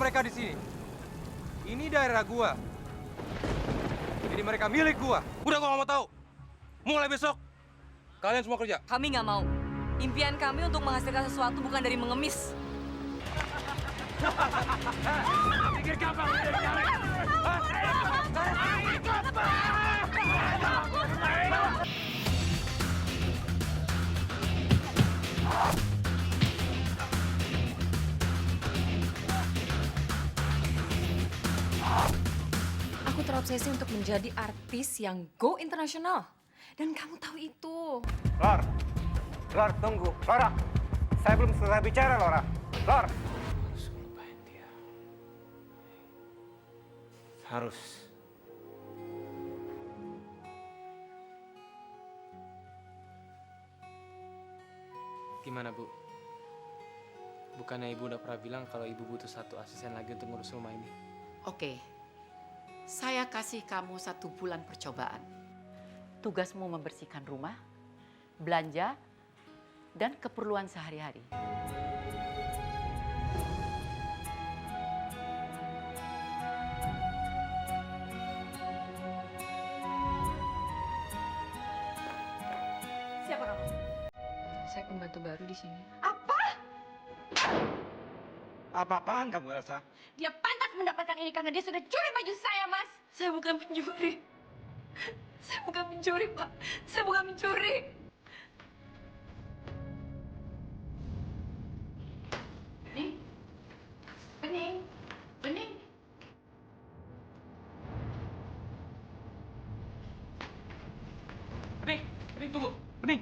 mereka di sini. Ini daerah gua. Jadi mereka milik gua. Udah gua nggak mau tahu. Mulai besok, kalian semua kerja. Kami nggak mau. Impian kami untuk menghasilkan sesuatu bukan dari mengemis. Pikir gampang udah dicari. Aku terobsesi untuk menjadi artis yang go internasional. Dan kamu tahu itu. Lor, tunggu. Laura, saya belum selesai bicara, Laura. Lor. Lupain dia. Harus. Gimana, Bu? Bukannya Ibu udah pernah bilang kalau Ibu butuh satu asisten lagi untuk ngurus rumah ini? Oke, saya kasih kamu 1 bulan percobaan. Tugasmu membersihkan rumah, belanja, dan keperluan sehari-hari. Siapa kamu? Saya pembantu baru di sini. Apa-apaan kamu, Elsa? Dia pantas mendapatkan ini karena dia sudah curi baju saya, Mas. Saya bukan pencuri. Saya bukan pencuri, Pak. Saya bukan pencuri. Bening. Bening. Bening. Bening, tunggu. Bening.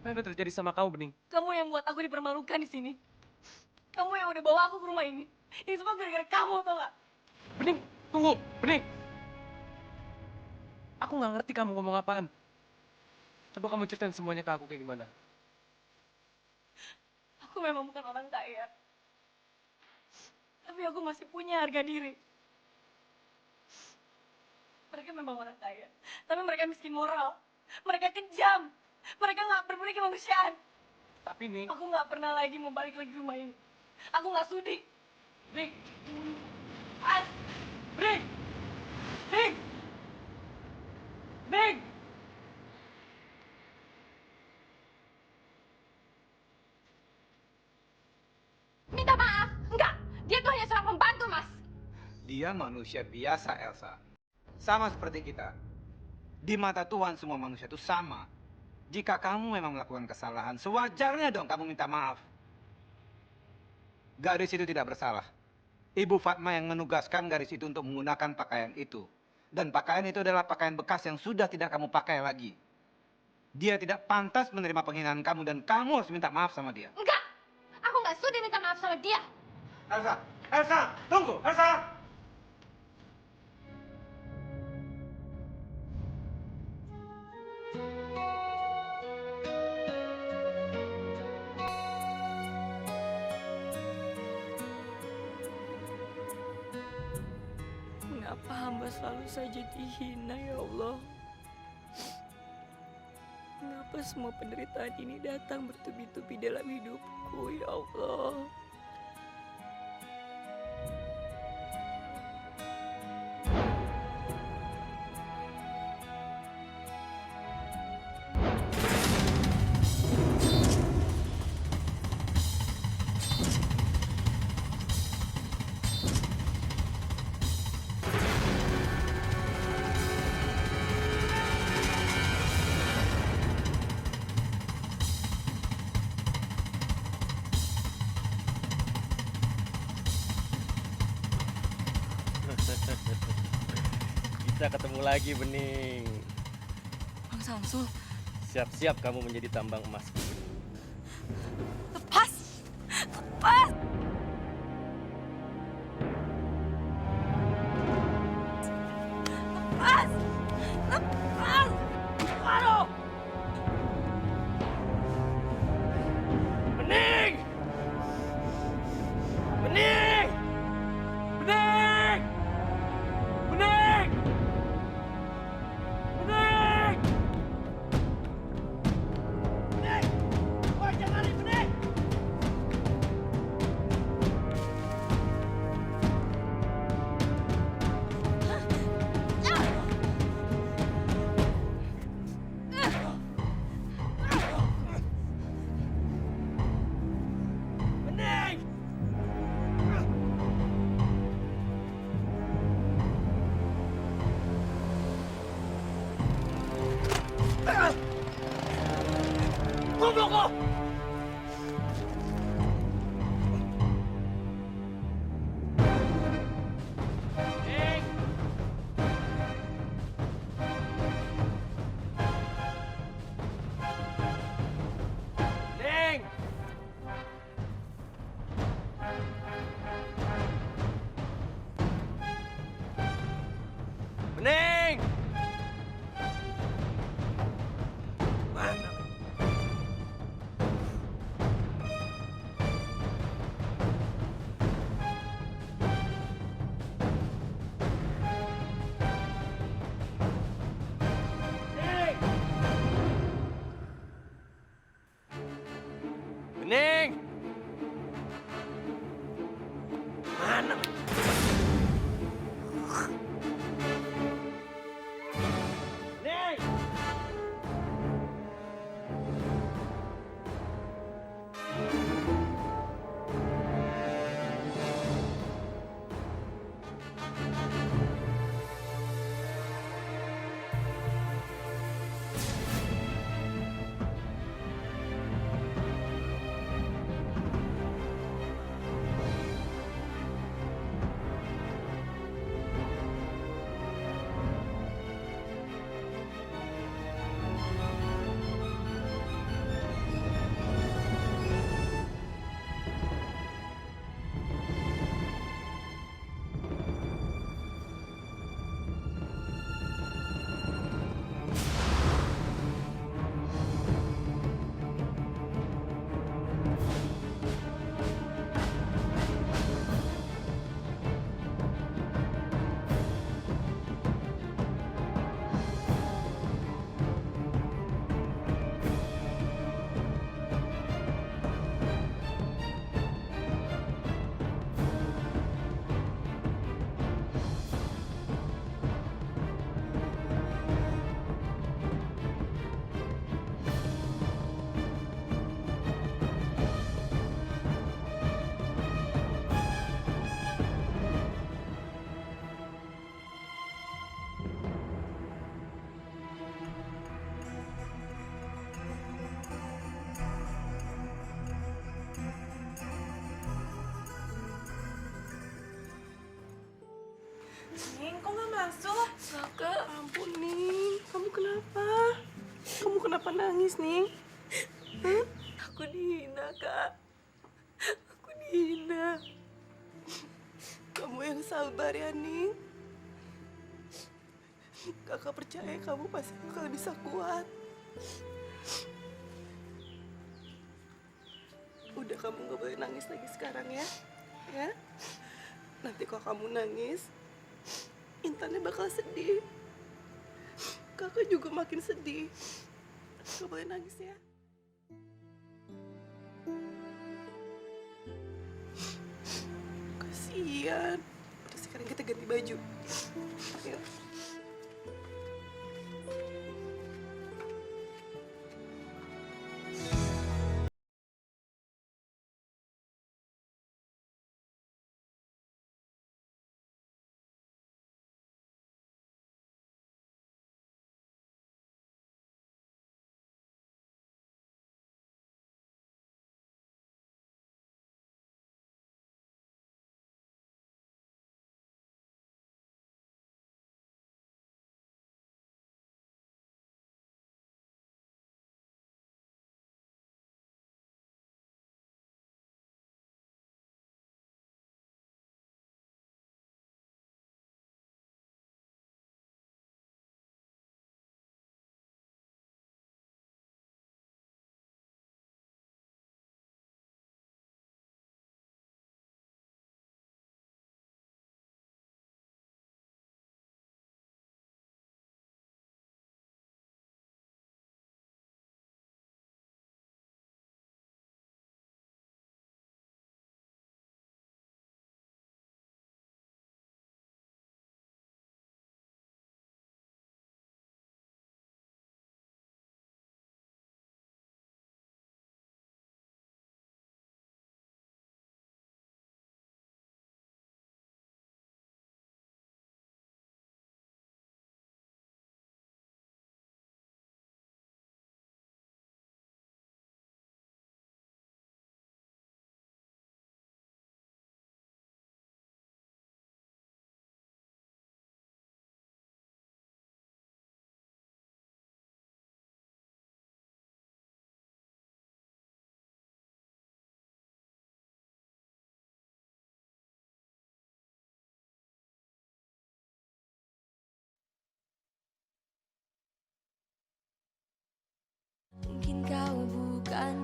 Apa yang terjadi sama kamu, Bening? Kamu yang buat aku dipermalukan di sini. Kamu yang udah bawa aku ke rumah ini. Ini semua gara-gara kamu, tau gak? Bening, tunggu. Bening. Aku nggak ngerti kamu ngomong apaan. Coba kamu ceritain semuanya ke aku kayak gimana. Aku memang bukan orang kaya. Tapi aku masih punya harga diri. Mereka memang orang kaya. Tapi mereka miskin moral. Mereka kejam. Mereka nggak berperi kemanusiaan. Tapi nih, Aku nggak pernah lagi mau balik lagi ke rumah ini. Aku nggak sudi. Bening, As, Bening, Bening, Bening. minta maaf. Enggak, dia tuh hanya seorang pembantu, Mas. Dia manusia biasa, Elsa. Sama seperti kita. Di mata Tuhan semua manusia itu sama. Jika kamu memang melakukan kesalahan, sewajarnya dong kamu minta maaf. Gadis itu tidak bersalah. Ibu Fatma yang menugaskan gadis itu untuk menggunakan pakaian itu. Dan pakaian itu adalah pakaian bekas yang sudah tidak kamu pakai lagi. Dia tidak pantas menerima penghinaan kamu dan kamu harus minta maaf sama dia. Enggak, aku nggak sudi minta maaf sama dia. Elsa, Elsa, tunggu, Elsa! Mengapa hamba selalu saja dihina, ya Allah? Mengapa semua penderitaan ini datang bertubi-tubi dalam hidupku, ya Allah? Kita ketemu lagi, Bening. Bang Samsul, Siap-siap kamu menjadi tambang emas. lepas! Lepas! Lepas! Lepas! Aduh! Bening! Bening! Bening! Bening! Bening! Bening! Woi, jangan lari, Bening! kamu! Ning! Ning! Bening! Mana? Bening! Bening! Mana? Bening! Ning, kok nggak masuk? Kakak, ampun Ning. Kamu kenapa? Kamu kenapa nangis, Ning? Hah? Aku dihina, Kak. Aku dihina. Kamu yang sabar ya, Ning. Kakak percaya kamu pasti bakal bisa kuat. Udah, kamu nggak boleh nangis lagi sekarang ya. Ya? Nanti kalau kamu nangis, Intannya bakal sedih. Kakak juga makin sedih. Gak boleh nangis ya. Kasian. Udah, sekarang kita ganti baju. Ayo.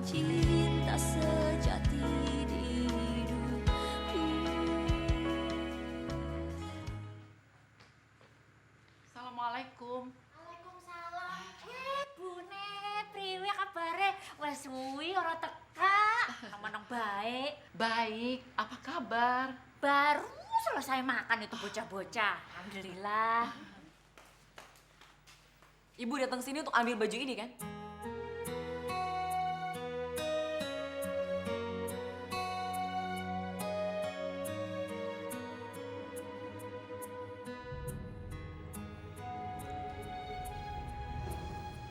cinta sejati di hidupku. Assalamualaikum. Waalaikumsalam. Bune, priwe kabare? Wes suwi ora teka. Aman baik. Baik, apa kabar? Baru selesai makan itu bocah-bocah. Alhamdulillah. Ibu datang sini untuk ambil baju ini kan?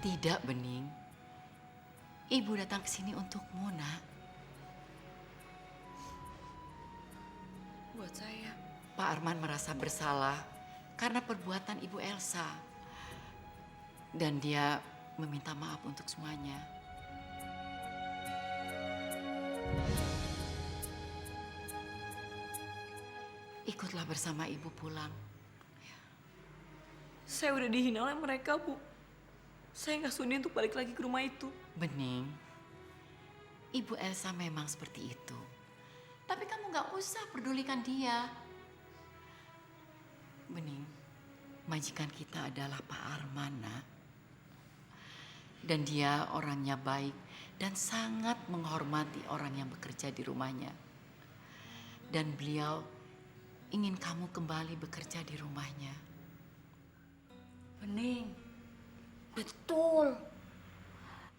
Tidak, Bening. Ibu datang ke sini untukmu, nak. Buat saya. Pak Arman merasa bersalah karena perbuatan Ibu Elsa. Dan dia meminta maaf untuk semuanya. Ikutlah bersama Ibu pulang. Saya udah dihina oleh mereka, Bu. Saya nggak sudi untuk balik lagi ke rumah itu. Bening, Ibu Elsa memang seperti itu. Tapi kamu nggak usah pedulikan dia. Bening, majikan kita adalah Pak Arman, nak. Dan dia orangnya baik dan sangat menghormati orang yang bekerja di rumahnya. Dan beliau ingin kamu kembali bekerja di rumahnya. Bening. Betul.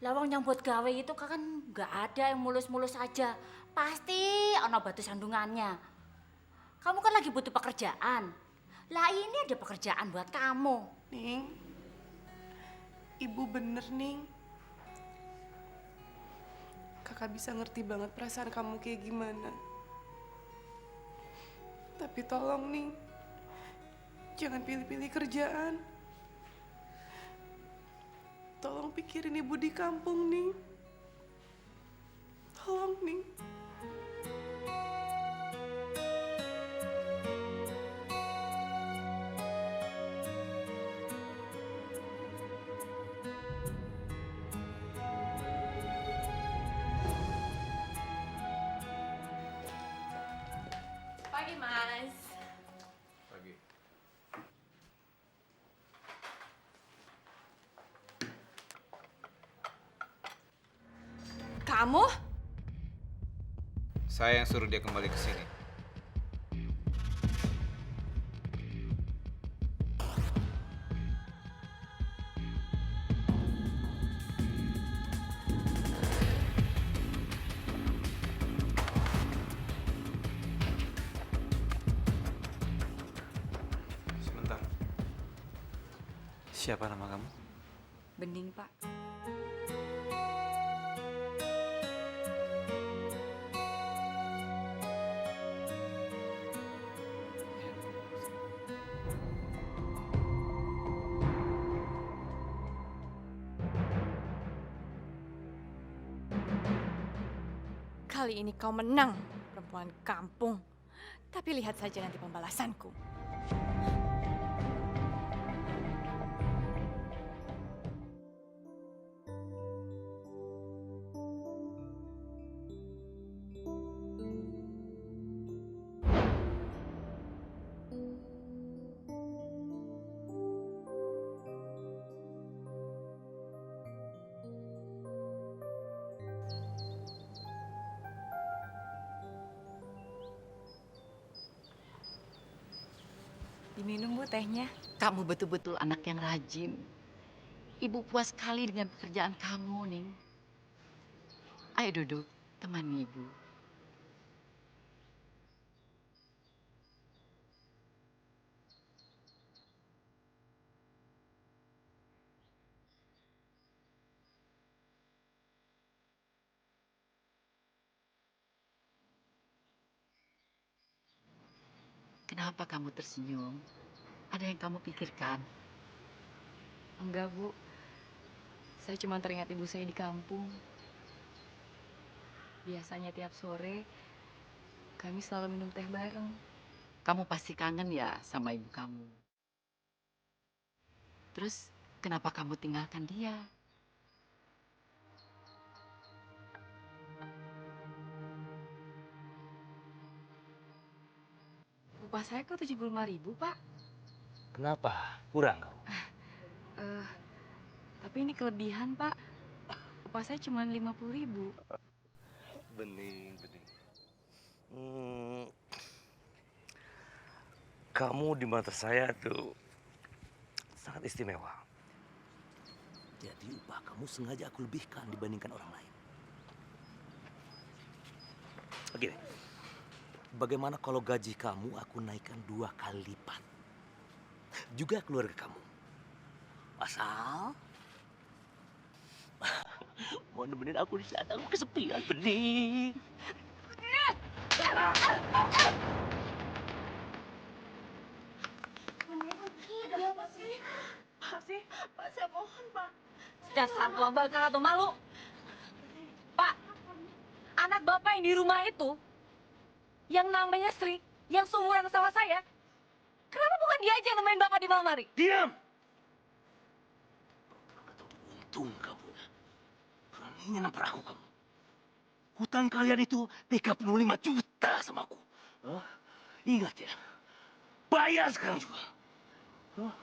Lawang yang buat gawe itu kan nggak ada yang mulus-mulus aja. Pasti ono batu sandungannya. Kamu kan lagi butuh pekerjaan. Lah ini ada pekerjaan buat kamu. Ning, Ibu bener, Ning. Kakak bisa ngerti banget perasaan kamu kayak gimana. Tapi tolong, Ning. Jangan pilih-pilih kerjaan. Tolong pikirin Ibu di kampung, Ning. Tolong, Ning. Pagi, Mas. Pagi. Kamu? Saya yang suruh dia kembali ke sini. Sebentar. Siapa nama kamu? Bening, Pak. Kali ini kau menang, perempuan kampung. Tapi lihat saja nanti pembalasanku. Diminum, Bu, tehnya. Kamu betul-betul anak yang rajin. Ibu puas sekali dengan pekerjaan kamu, Ning. Ayo duduk, temani Ibu. Kenapa kamu tersenyum? Ada yang kamu pikirkan? Enggak, Bu. Saya cuma teringat ibu saya di kampung. Biasanya tiap sore kami selalu minum teh bareng. Kamu pasti kangen ya sama ibu kamu. Terus kenapa kamu tinggalkan dia? upah saya kok 75.000, Pak. Kenapa? Kurang kau? Tapi ini kelebihan, Pak. Upah saya cuma 50.000. Bening. Kamu di mata saya tuh sangat istimewa. Jadi upah kamu sengaja aku lebihkan dibandingkan orang lain. Oke, bagaimana kalau gaji kamu aku naikkan 2 kali lipat? Juga keluarga kamu. Asal mau nemenin aku di sana, aku kesepian, Bening. Pak, saya mohon, Pak. Dasar tua bakal atau malu. Pak, anak Bapak yang di rumah itu, yang namanya Sri, yang seumuran sama saya, kenapa bukan dia aja yang nemenin Bapak di malam hari? Diam! Untung kamu. Beraninya nampar aku kamu. Hutang kalian itu 35 juta sama aku. Hah? Ingat ya, bayar sekarang juga. Hah?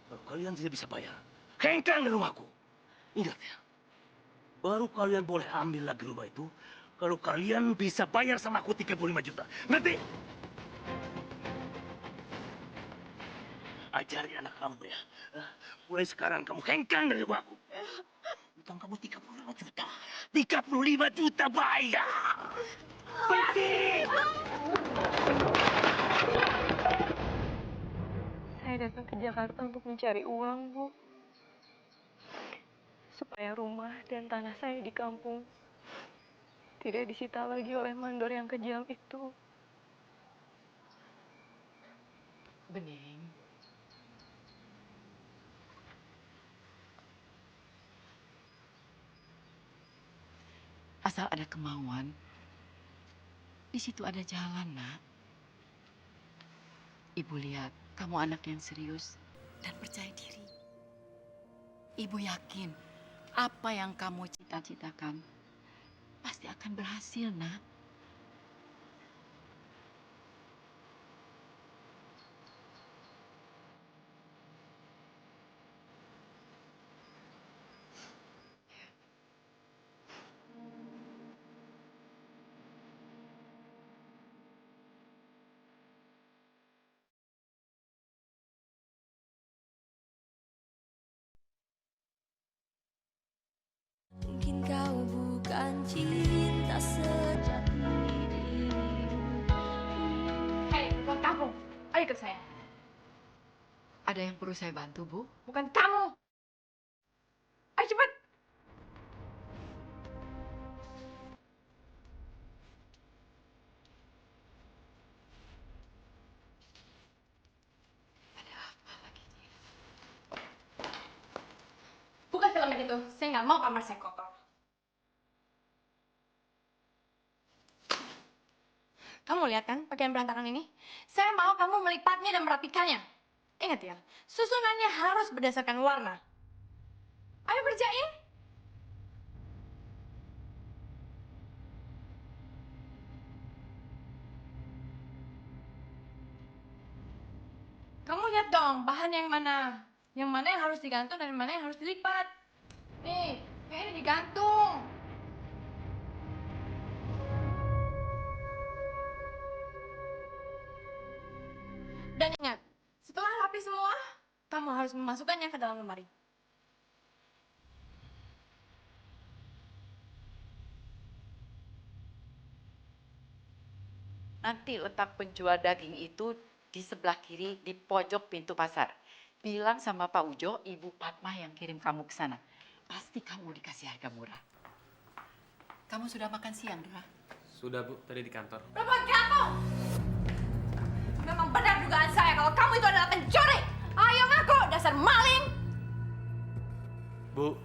Kalau kalian tidak bisa bayar, hengkang di rumahku. Ingat ya, baru kalian boleh ambil lagi rumah itu kalau kalian bisa bayar sama aku 35 juta. Ngerti? Ajari anak kamu ya. Hah? Mulai sekarang kamu hengkang dari rumahku. Utang kamu 35 juta. 35 juta bayar. Penting. Saya datang ke Jakarta untuk mencari uang, Bu. Supaya rumah dan tanah saya di kampung tidak disita lagi oleh mandor yang kejam itu. Bening. Asal ada kemauan, di situ ada jalan, Nak. Ibu lihat kamu anak yang serius dan percaya diri. Ibu yakin apa yang kamu cita-citakan pasti akan berhasil, Nak. Mungkin kau bukan cinta sejati. Hei, bukan kamu. Ayo ikut saya. Ada yang perlu saya bantu, Bu? Bukan kamu. Ayo cepat. Buka filament itu. Saya nggak mau kamar saya kotor. Kamu lihat kan pakaian berantakan ini? Saya mau kamu melipatnya dan merapikannya. Ingat ya, susunannya harus berdasarkan warna. Ayo kerjain. Kamu lihat dong bahan yang mana. Yang mana yang harus digantung dan yang mana yang harus dilipat. Nih, yang ini digantung. Dan ingat, setelah rapi semua, kamu harus memasukkannya ke dalam lemari. Nanti letak penjual daging itu di sebelah kiri di pojok pintu pasar. Bilang sama Pak Ujo, Ibu Fatma yang kirim kamu ke sana. Pasti kamu dikasih harga murah. Kamu sudah makan siang, Dra? Sudah, Bu. Tadi di kantor. Perempuan kamu! Memang benar dugaan saya kalau kamu itu adalah pencuri. Ayo ngaku, dasar maling! Bu,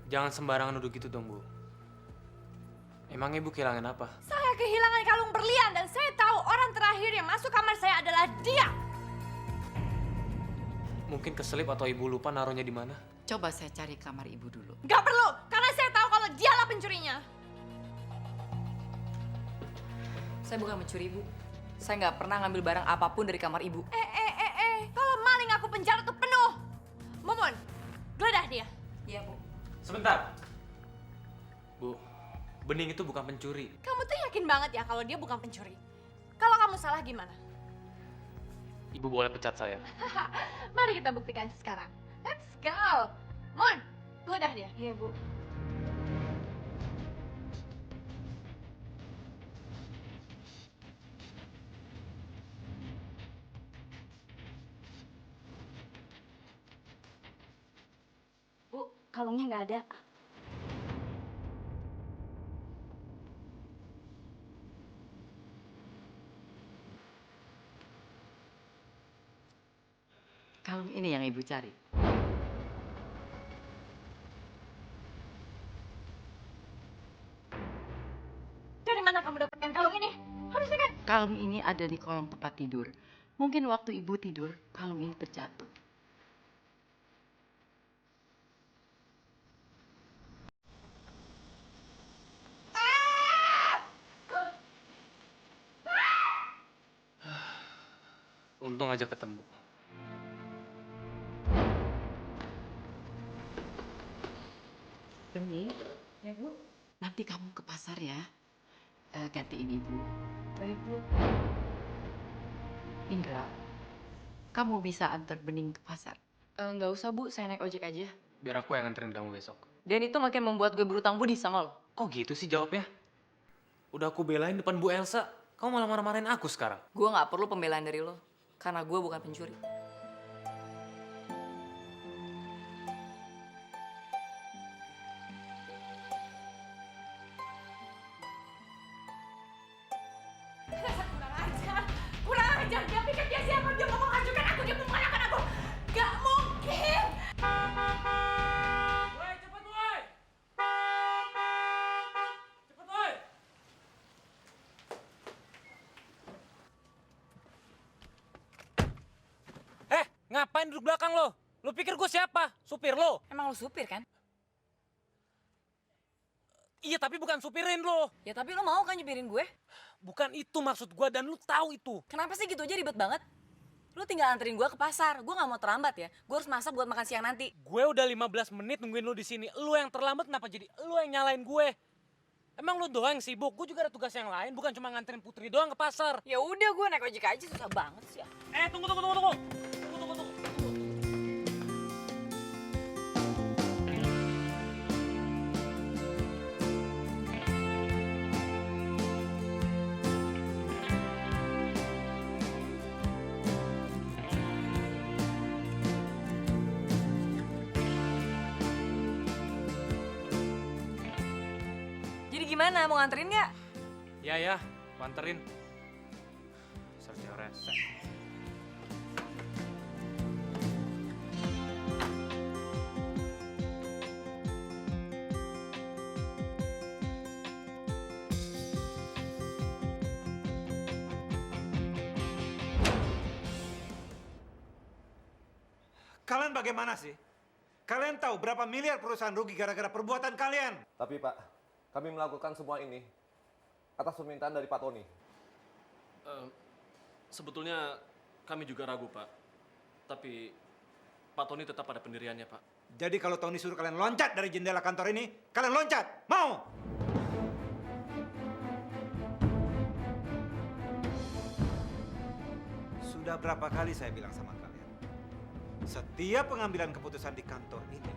jangan sembarangan nuduh gitu dong, Bu. Emang Ibu kehilangan apa? Saya kehilangan kalung berlian dan saya tahu orang terakhir yang masuk kamar saya adalah dia. Mungkin keselip atau Ibu lupa naruhnya di mana? Coba saya cari kamar Ibu dulu. Gak perlu, karena saya tahu kalau dialah pencurinya. Saya bukan mencuri, Bu. Saya nggak pernah ngambil barang apapun dari kamar ibu. Kalau maling aku penjara tuh penuh. Mumun, geledah dia. Iya, Bu. Sebentar. Bu, Bening itu bukan pencuri. Kamu tuh yakin banget ya kalau dia bukan pencuri? Kalau kamu salah gimana? Ibu boleh pecat saya. Mari kita buktikan sekarang. Let's go. Mon, geledah dia. Iya, Bu. Bu, kalungnya nggak ada. Kalung ini yang ibu cari. Dari mana kamu dapatkan kalung ini? Harusnya kan Kalung ini ada di kolong tempat tidur. Mungkin waktu ibu tidur, kalung ini terjatuh. Untung aja ketemu. Bening, ya Bu. Nanti kamu ke pasar ya. Gantiin ibu. Baik, Bu. Indra, kamu bisa antar Bening ke pasar. Nggak usah, Bu. Saya naik ojek aja. Biar aku yang nganterin kamu besok. Dan itu makin membuat gue berutang budi sama lo. Kok gitu sih jawabnya? Udah aku belain depan Bu Elsa. Kamu malah marah-marahin aku sekarang. Gue nggak perlu pembelaan dari lo. Karena gue bukan pencuri. kurang ajar. Dia pikir dia siapa? Dia mau menghancurkan aku. Dia mau mengalahkan aku. Gak mungkin. Woi, cepet woi! Cepet woi! Ngapain duduk belakang lo? Lo pikir gue siapa? Supir lo? Emang lo supir kan? Iya, tapi bukan supirin lo. Ya tapi lo mau kan nyepirin gue? Bukan itu maksud gue dan lo tahu itu. Kenapa sih gitu aja ribet banget? Lo tinggal anterin gue ke pasar. Gue nggak mau terlambat ya. Gue harus masak buat makan siang nanti. Gue udah 15 menit nungguin lo di sini. Lo yang terlambat kenapa jadi lo yang nyalain gue? Emang lo doang yang sibuk? Gue juga ada tugas yang lain, bukan cuma nganterin Putri doang ke pasar. Ya udah gue naik ojek aja, susah banget sih. Tunggu. Jadi gimana, mau nganterin nggak? Ya, gua anterin. Sergio rese. Kalian bagaimana sih? Kalian tahu berapa miliar perusahaan rugi gara-gara perbuatan kalian? Tapi Pak, kami melakukan semua ini atas permintaan dari Pak Tony. Sebetulnya kami juga ragu, Pak. Tapi Pak Tony tetap pada pendiriannya, Pak. Jadi kalau Tony suruh kalian loncat dari jendela kantor ini, kalian loncat. Mau? Sudah berapa kali saya bilang sama kalian? Setiap pengambilan keputusan di kantor ini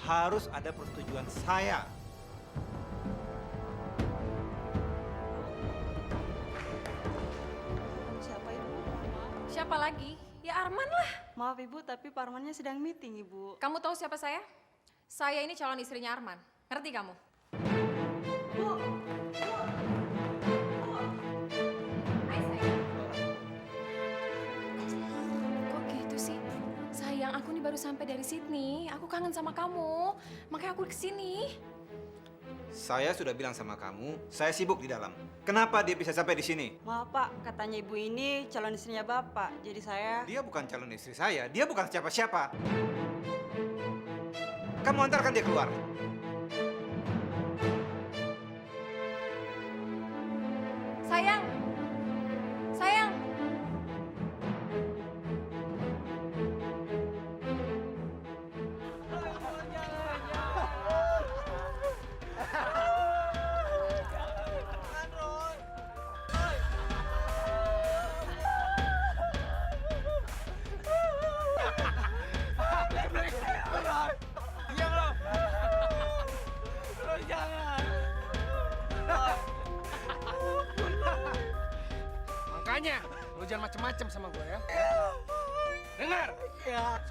harus ada persetujuan saya. Siapa Ibu? Siapa lagi? Ya Arman lah. Maaf Ibu, tapi Pak Armannya sedang meeting Ibu. Kamu tahu siapa saya? Saya ini calon istrinya Arman. Ngerti kamu? Kok gitu sih? Sayang, aku nih baru sampai dari Sydney. Aku kangen sama kamu. Makanya aku kesini. Saya sudah bilang sama kamu, saya sibuk di dalam. Kenapa dia bisa sampai di sini? Maaf Pak, katanya Ibu ini calon istrinya Bapak. Jadi saya... Dia bukan calon istri saya, dia bukan siapa-siapa. Kamu antarkan dia keluar. Sayang! Sayang! Makanya, lu jangan macem-macem sama gue ya. Dengar?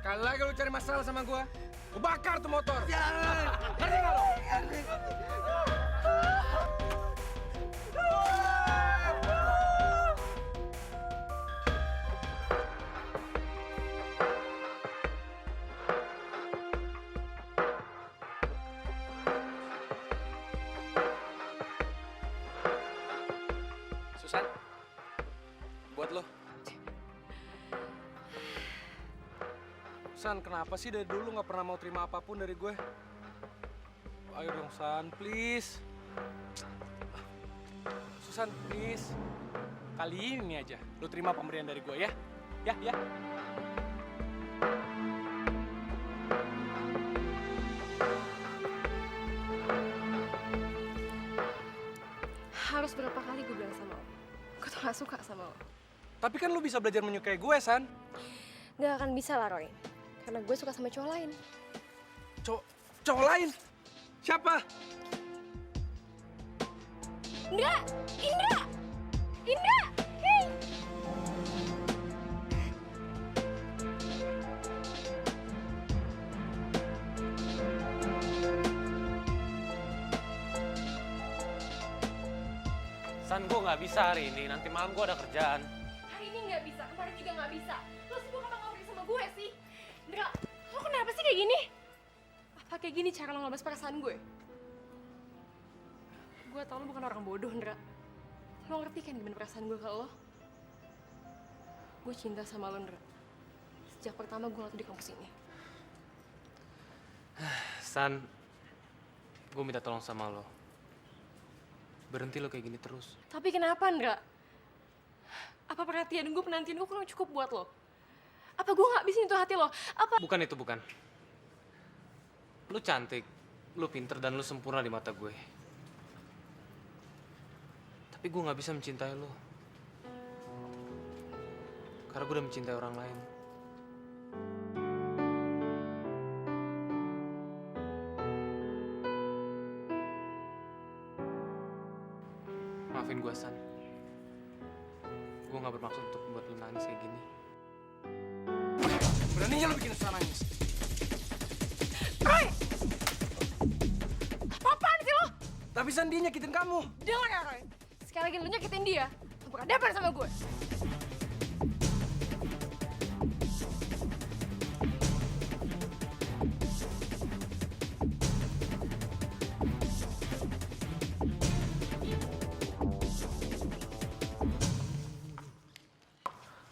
Sekali lagi lu cari masalah sama gue bakar tuh motor. Ngerti nggak lo? Susan, buat lo. San, kenapa sih dari dulu nggak pernah mau terima apapun dari gue? Ayo dong, San, please. Susan, please. Kali ini aja, lo terima pemberian dari gue ya? Ya. Harus berapa kali gue bilang sama lo? Gue tuh gak suka sama lo. Tapi kan lo bisa belajar menyukai gue, San. Gak akan bisa lah, Roy. Karena gue suka sama cowok lain. Cowok lain? Siapa? Indra! Hei! San, gue nggak bisa hari ini. Nanti malam gue ada kerjaan. Hari ini nggak bisa, kemarin juga nggak bisa. Lo sibuk apa ngobrol sama gue sih? Indra, lo kenapa sih kayak gini? Apa kayak gini cara lo ngebahas perasaan gue? Gue tau lo bukan orang bodoh, Indra. Lo ngerti kan gimana perasaan gue ke lo? Gue cinta sama lo, Indra. Sejak pertama gue ngeliat lo di kampus ini. San, gue minta tolong sama lo. Berhenti lo kayak gini terus. Tapi kenapa, Indra? Apa perhatian gue, penantian gue kurang cukup buat lo? Apa gue nggak bisa nyentuh hati lo? Apa? Bukan itu, bukan. Lo cantik, lo pinter, dan lo sempurna di mata gue. Tapi gue nggak bisa mencintai lo. Karena gue udah mencintai orang lain. Maafin gue, San. Gue gak bermaksud untuk buat lu nangis kayak gini. Beraninya lo bikin Susan nangis. Roy! Apaan sih lo? Tapi San, dia nyakitin kamu. Dengar ya, Roy. Sekali lagi lo nyakitin dia, lo berhadapan sama gue.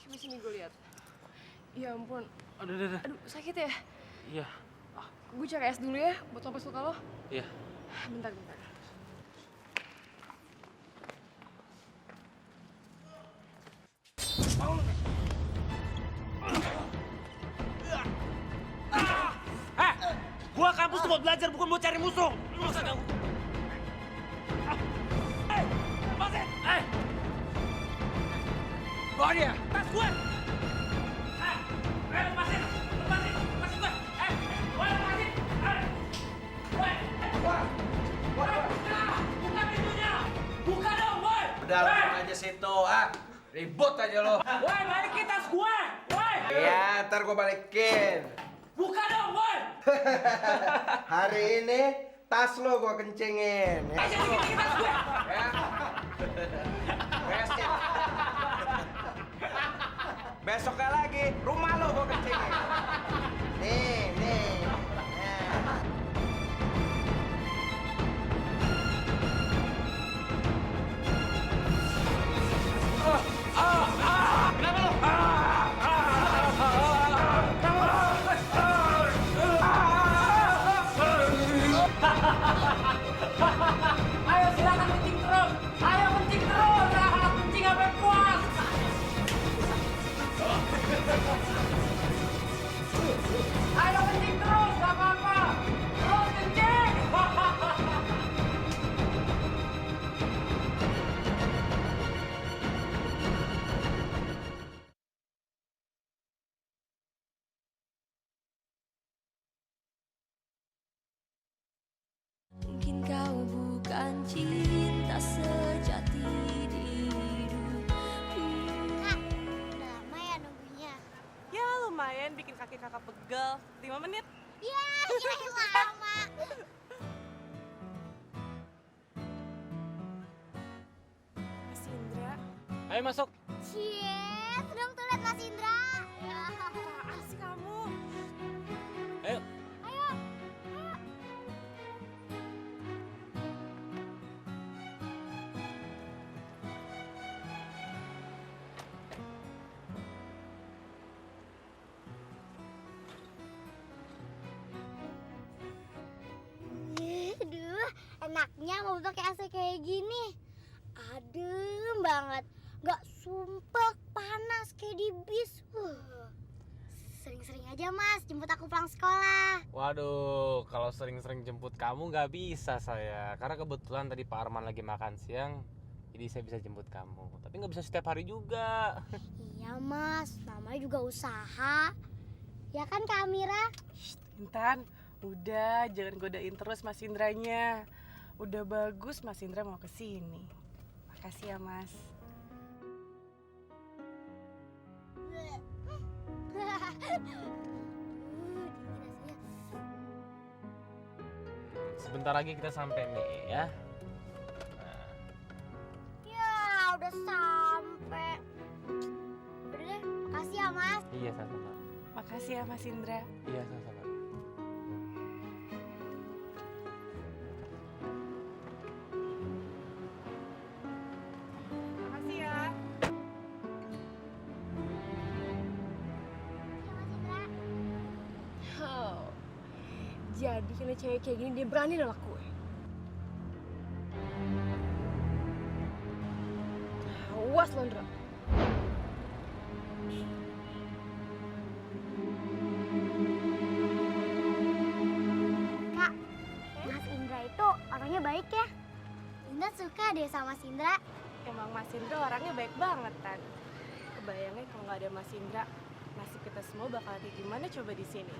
Coba sini gue lihat. Ya ampun. Aduh. Aduh, sakit ya? Iya. Gue cari es dulu ya, buat lepas luka lo. Iya. Bentar. Gua kampus tuh buat belajar, bukan buat cari musuh. Lu usah ganggu. Lepasin! Bawa dia. Tas gue! Lepasin gue! Gue lepasin! Buka pintunya! Buka dong, boy! Udah langsung aja situ, ribut aja lo. Woi, balikin tas gue! Woi! Iya, ntar gue balikin. Buka dong, boy! Hari ini tas lo gue kencengin. Ya. Ayo, dikit-dikit tas gue! Ya. Besoknya lagi, rumah lo gue kencengin. Nih. Ya. Kenapa lo? Ayo silakan kencing terus. Ayo kencing terus. Kencing sampai puas. Ayo kencing terus, gak apa-apa. Terus kencing. Mungkin kau bukan cinta sejati di hidupku. kaki kakak pegal 5 menit. Iya, kirain lama. Mas Indra. Ayo masuk. Cie, seneng tuh liat Mas Indra. Apaan sih kamu? Ayo. Ayo. Aduh, enaknya mau pakai AC kayak gini. Adem banget, nggak sumpek panas kayak di bis. Sering-sering aja Mas, jemput aku pulang sekolah. Waduh, kalau sering-sering jemput kamu nggak bisa saya. Karena kebetulan tadi Pak Arman lagi makan siang, jadi saya bisa jemput kamu. Tapi nggak bisa setiap hari juga. Iya Mas, namanya juga usaha. Ya kan Kak Amira? Intan, udah jangan godain terus Mas Indranya. Udah bagus Mas Indra mau kesini. Makasih ya Mas. Sebentar lagi kita sampai nih ya. Ya udah sampai. Udah deh, makasih ya Mas. Iya sama-sama. Makasih ya Mas Indra. Iya sama-sama. Makasih ya. Oh, jadi kena cewek kayak gini dia berani nolak gue. Awas lo, Ndra. Kak, Mas Indra itu orangnya baik ya. Intan suka deh sama Mas Indra. Emang Mas Indra orangnya baik banget, Tan. Kebayangnya kalau nggak ada Mas Indra, nasib kita semua bakal kayak gimana coba di sini?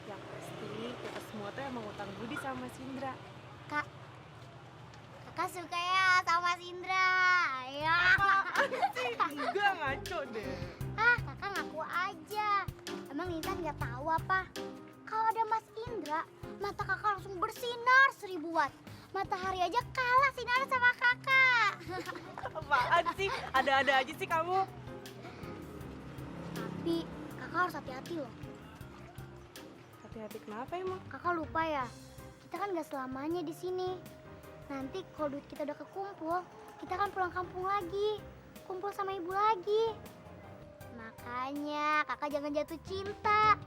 Yang pasti kita semua tuh emang utang budi sama Mas Indra. Kak, kakak suka ya sama Mas Indra. Ya. Enggak, ngaco deh. Ah, kakak ngaku aja. Emang Intan nggak tahu apa? Kalau ada Mas Indra, mata kakak langsung bersinar 1000 watt. Matahari aja kalah sinarnya sama kakak. Apaan sih? Ada-ada aja sih kamu. Tapi kakak harus hati-hati loh. Hati-hati kenapa emang? Kakak lupa ya, kita kan nggak selamanya di sini. Nanti kalau duit kita udah kekumpul, kita kan pulang kampung lagi, kumpul sama ibu lagi. Makanya kakak jangan jatuh cinta,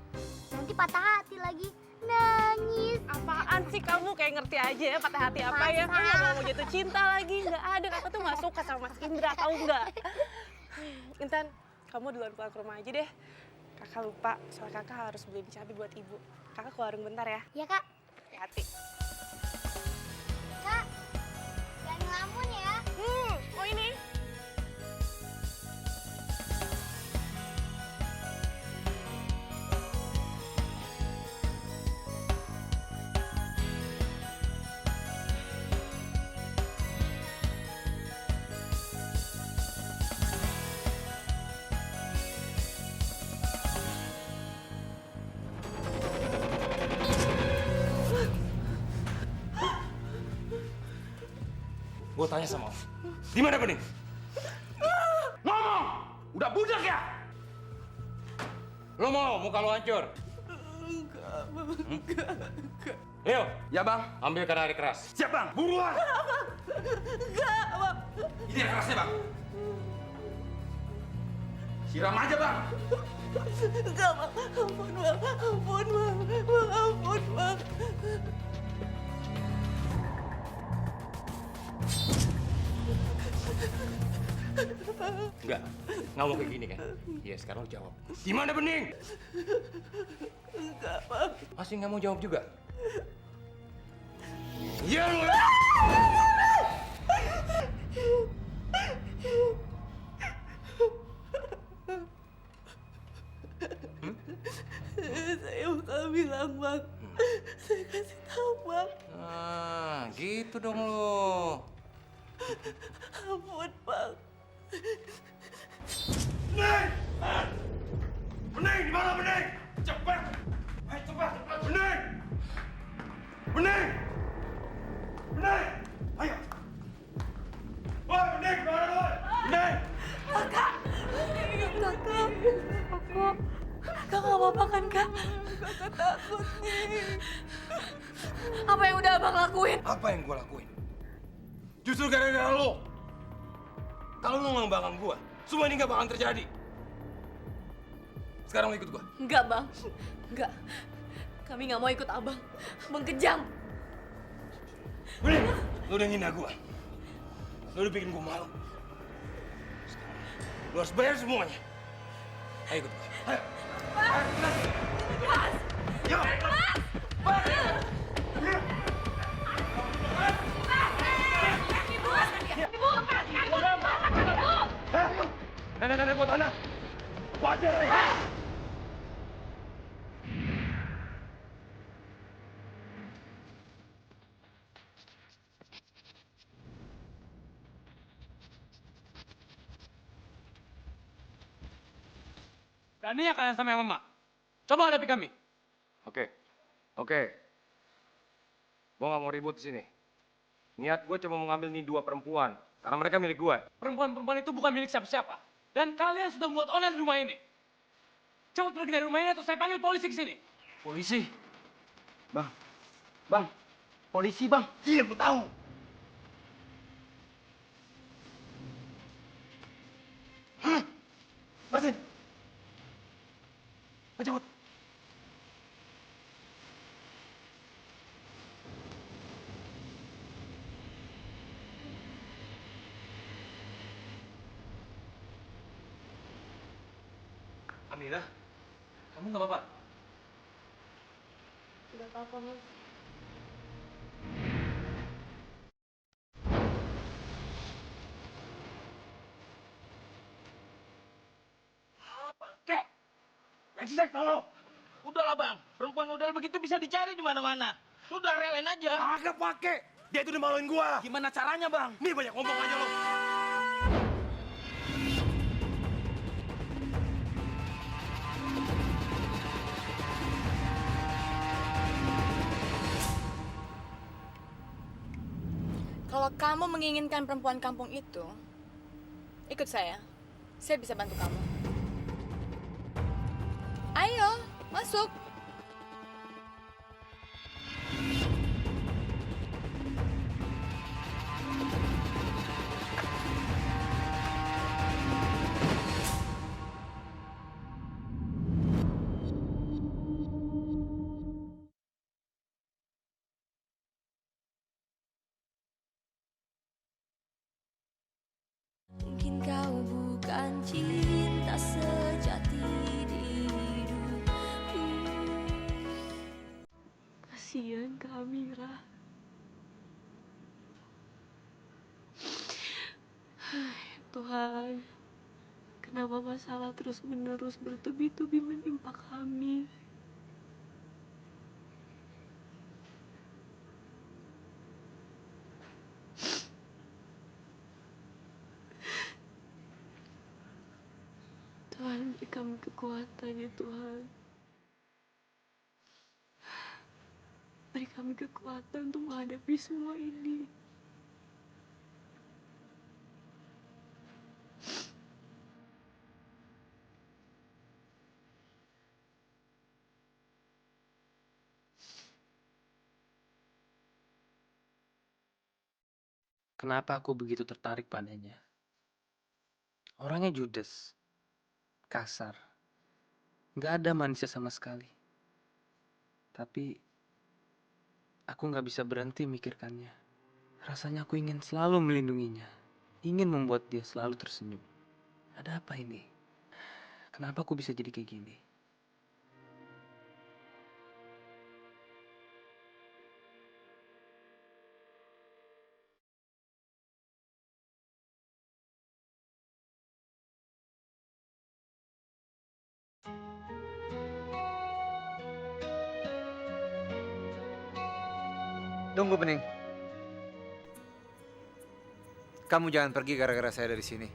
nanti patah hati lagi, nangis. Apaan sih kamu kayak ngerti aja ya patah hati apa ya? Masa? Nggak mau jatuh cinta lagi, nggak ada. Kakak tuh nggak suka sama Mas Indra, tahu nggak? Intan, kamu duluan pulang ke rumah aja deh. Kakak lupa, soal kakak harus beliin cabai buat ibu. Kakak ke warung bentar ya. Iya kak. Hati-hati. Kak, jangan ngelamun ya. Oh ini. Gue tanya sama lo, di mana Bening? Ngomong! Udah budak ya? Lo mau muka lo hancur? Enggak, Bang. Enggak. Leo. Ya bang. Ambilkan air keras. Siap bang. Buruan. Enggak, Bang. Ini air kerasnya bang. Siram aja bang. Enggak, Bang. Ampun, Bang. Ampun, Bang. Bang, ampun, Bang. Enggak, nggak mau kayak gini kan? Iya, sekarang lo jawab. Di mana Bening? Enggak, Bang. Masih nggak mau jawab juga? Iya, lo. Saya bakal bilang, Bang. Saya kasih tahu, Bang. Ah, gitu dong lo. Ampun, Bang. Bening! Bening, di mana Bening? Cepat! Kakak. Kak nggak apa-apa kan Kak? Kakak takut nih. Apa yang udah abang lakuin? Apa yang gua lakuin? Justru gara-gara lo. Kalau lo ngembangkan gua, semua ini nggak bakalan terjadi. Sekarang lo ikut gua. Enggak bang, enggak. Kami nggak mau ikut abang. Abang kejam. Udah, lo udah ngina gua. Lo udah bikin gua malu. Sekarang, lo harus bayar semuanya. Ayo ikut gua. Ayo. Yo. Nenek buat anak. Wajar. Berani ya kalian sama yang mama? Coba hadapi kami. Oke. Gua nggak mau ribut di sini. Niat gue cuma mau ngambil nih 2 perempuan. Karena mereka milik gue. Perempuan-perempuan itu bukan milik siapa-siapa. Dan kalian sudah membuat onar di rumah ini. Cepat pergi dari rumah ini atau saya panggil polisi ke sini. Polisi? Bang, polisi bang. Iya, gue tahu. Hah? Martin. Cepet. Amira, kamu nggak apa-apa? Udah apa-apa, Mas. Kek, brengsek tolong. Udahlah bang, perempuan model begitu bisa dicari di mana-mana. Sudah relain aja. Agak pakai. Dia itu udah maluin gua. Gimana caranya bang? Nih banyak ngomong aja lo. Kalau kamu menginginkan perempuan kampung itu, ikut saya. Saya bisa bantu kamu. Ayo, masuk. Mungkin kau bukan cinta sejati di hidupku. Kasihan Kak Amira. Tuhan, kenapa masalah terus-menerus bertubi-tubi menimpa kami? Tuhan, beri kami kekuatan ya Tuhan. Beri kami kekuatan untuk menghadapi semua ini. Kenapa aku begitu tertarik padanya? Orangnya judes, kasar, nggak ada manisnya sama sekali. Tapi aku nggak bisa berhenti mikirkannya. Rasanya aku ingin selalu melindunginya, ingin membuat dia selalu tersenyum. Ada apa ini? Kenapa aku bisa jadi kayak gini? Tunggu Bening. Kamu jangan pergi gara-gara saya dari sini.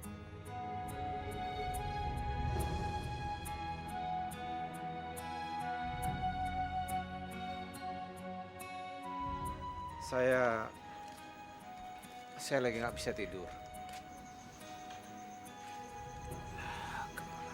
Saya lagi nggak bisa tidur. Kepala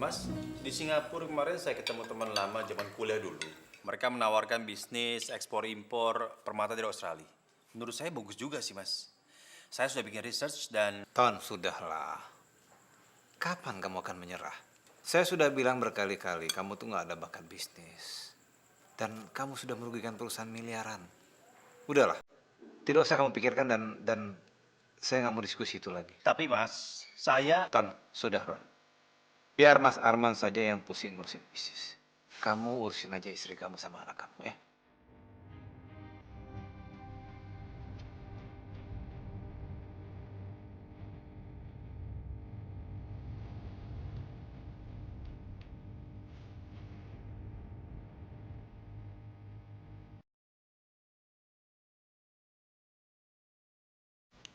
Mas, di Singapura kemarin saya ketemu teman lama zaman kuliah dulu. Mereka menawarkan bisnis ekspor-impor permata dari Australia. Menurut saya bagus juga sih, Mas. Saya sudah bikin research dan... Ton, sudahlah. Kapan kamu akan menyerah? Saya sudah bilang berkali-kali, kamu tuh nggak ada bakat bisnis. Dan kamu sudah merugikan perusahaan miliaran. Udahlah, tidak usah kamu pikirkan dan saya nggak mau diskusi itu lagi. Tapi Mas, saya... Ton, sudah, Ron. Biar Mas Arman saja yang pusing ngurusin bisnis. Kamu urusin aja istri kamu sama anak kamu, ya.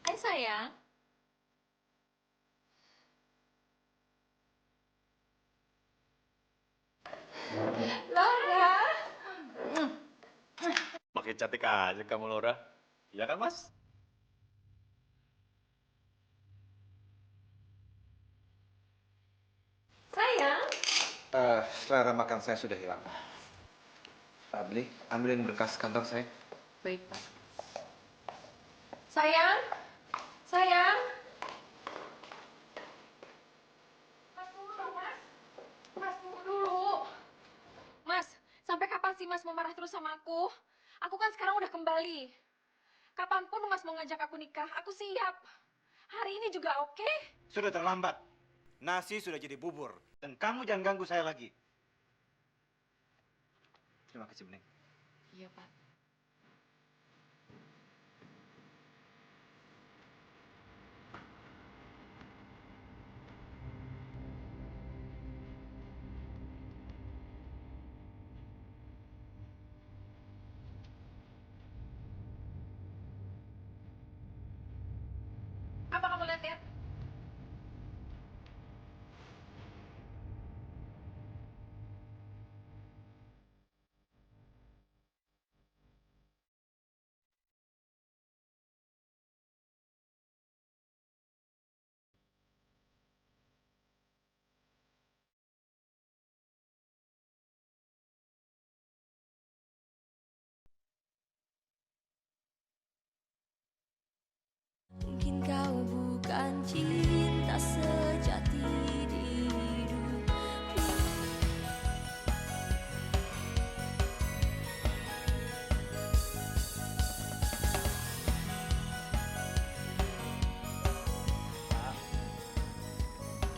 Hai sayang. Laura. Makin cantik aja kamu, Laura. Iya kan, Mas? Sayang. Selera makan saya sudah hilang. Beli, ambilin berkas kantor saya. Baik, Pak. Sayang. Sayang. Mas tunggu dong, Mas. Mas tunggu dulu. Mas, sampai kapan sih Mas mau marah terus sama aku? Aku kan sekarang udah kembali. Kapanpun Mas mau ngajak aku nikah, aku siap. Hari ini juga oke? Sudah terlambat. Nasi sudah jadi bubur. Dan kamu jangan ganggu saya lagi. Terima kasih, Bening. Iya, Pak. Apa kamu lihat-lihat? Mungkin kau bukan cinta sejati di hidup.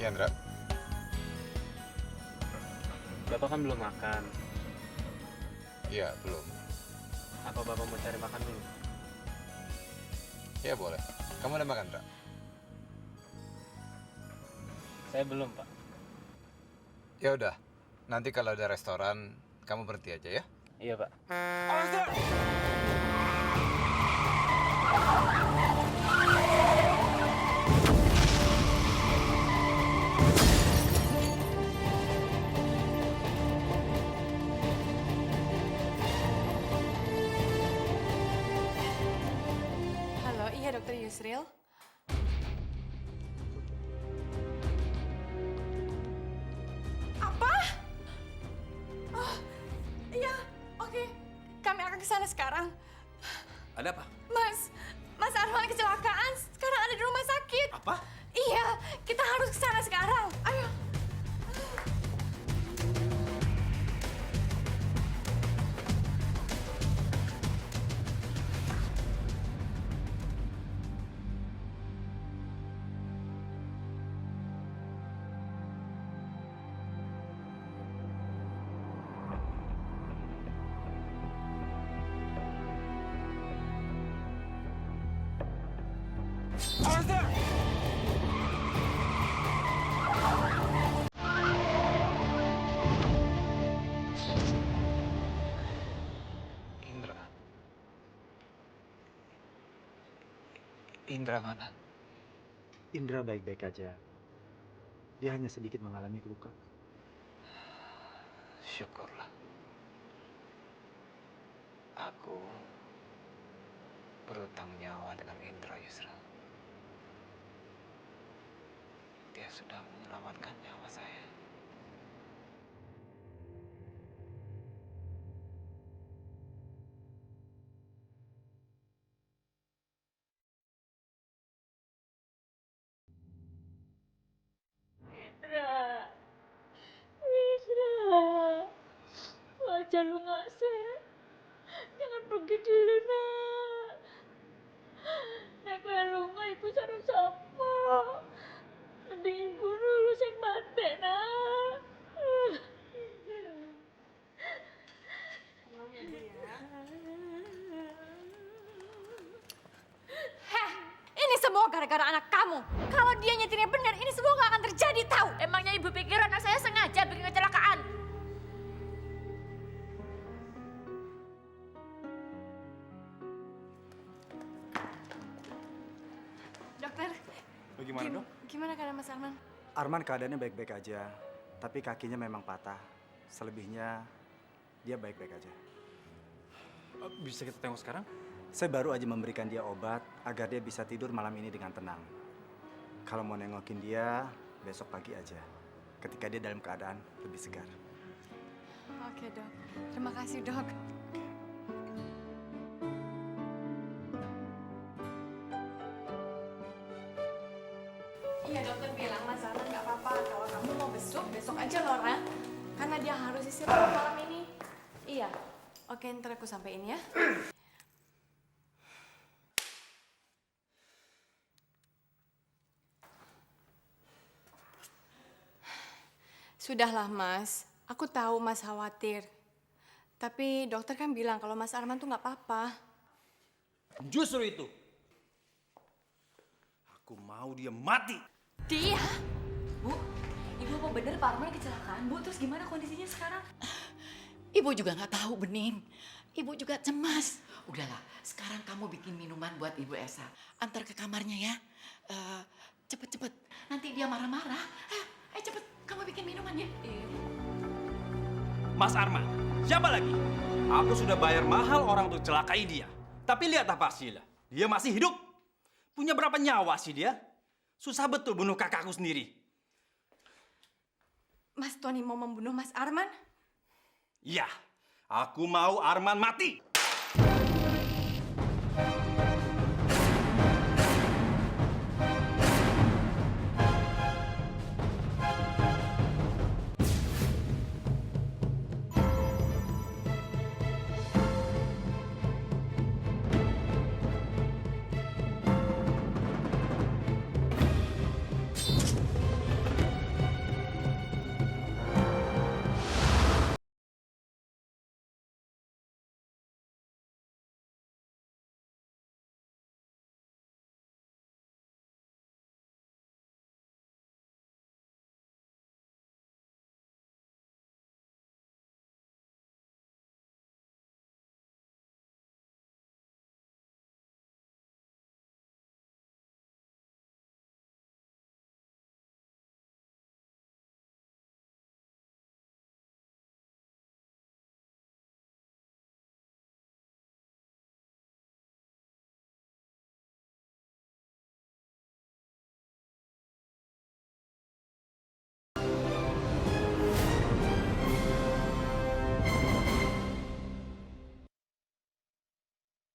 Ya, Andra. Bapak kan belum makan. Iya, belum. Apa Bapak mau cari makan dulu? Ya, boleh. Kamu udah makan, Andra? Saya belum, Pak. Ya udah. Nanti kalau ada restoran, kamu berhenti aja ya. Iya, Pak. Halo, iya Dokter Yusril. Apa? Oh, iya, oke. Kami akan ke sana sekarang. Ada apa? Mas Arman kecelakaan. Sekarang ada di rumah sakit. Apa? Iya, kita harus ke sana sekarang. Ayo. Indra. Indra mana? Indra baik-baik aja. Dia hanya sedikit mengalami luka. Syukurlah. Aku berutang nyawa dengan Indra, Yusra. Dia sudah menyelamatkan nyawa saya. aja lu nggak sih? Jangan pergi dulu nak. Nek lupa ibu sarung sapa. Nanti ibu dulu sing mati nak. Heh, ini semua gara-gara anak kamu. Kalau dia nyetirnya benar, ini semua nggak akan terjadi, tahu? Emangnya ibu pikir anak saya sengaja bikin kecelakaan? Dokter, Bagaimana dok? gimana keadaan Mas Arman? Arman keadaannya baik-baik aja, tapi kakinya memang patah. Selebihnya dia baik-baik aja. Bisa kita tengok sekarang? Saya baru aja memberikan dia obat agar dia bisa tidur malam ini dengan tenang. Kalau mau nengokin dia, besok pagi aja. Ketika dia dalam keadaan lebih segar. Oke dok, terima kasih dok. Iya dokter bilang Mas Arman nggak apa-apa. Kalau kamu mau besok aja Laura. Karena dia harus istirahat malam ini. Iya. Oke, ntar aku sampein ya. Sudahlah Mas, aku tahu Mas khawatir. Tapi dokter kan bilang kalau Mas Arman tuh nggak apa-apa. Justru itu. Aku mau dia mati. Dia? Bu, ibu apa bener Pak Arman kecelakaan, Bu? Terus gimana kondisinya sekarang? Ibu juga nggak tahu, Bening. Ibu juga cemas. Udahlah, sekarang kamu bikin minuman buat Ibu Esa. Antar ke kamarnya ya. Cepet-cepet, nanti dia marah-marah. Ayo cepet, kamu bikin minuman ya. Mas Arman, siapa lagi? Aku sudah bayar mahal orang untuk celakai dia. Tapi lihat apa hasilnya. Dia masih hidup. Punya berapa nyawa sih dia? Susah betul bunuh kakakku sendiri. Mas Tony mau membunuh Mas Arman? Iya, aku mau Arman mati.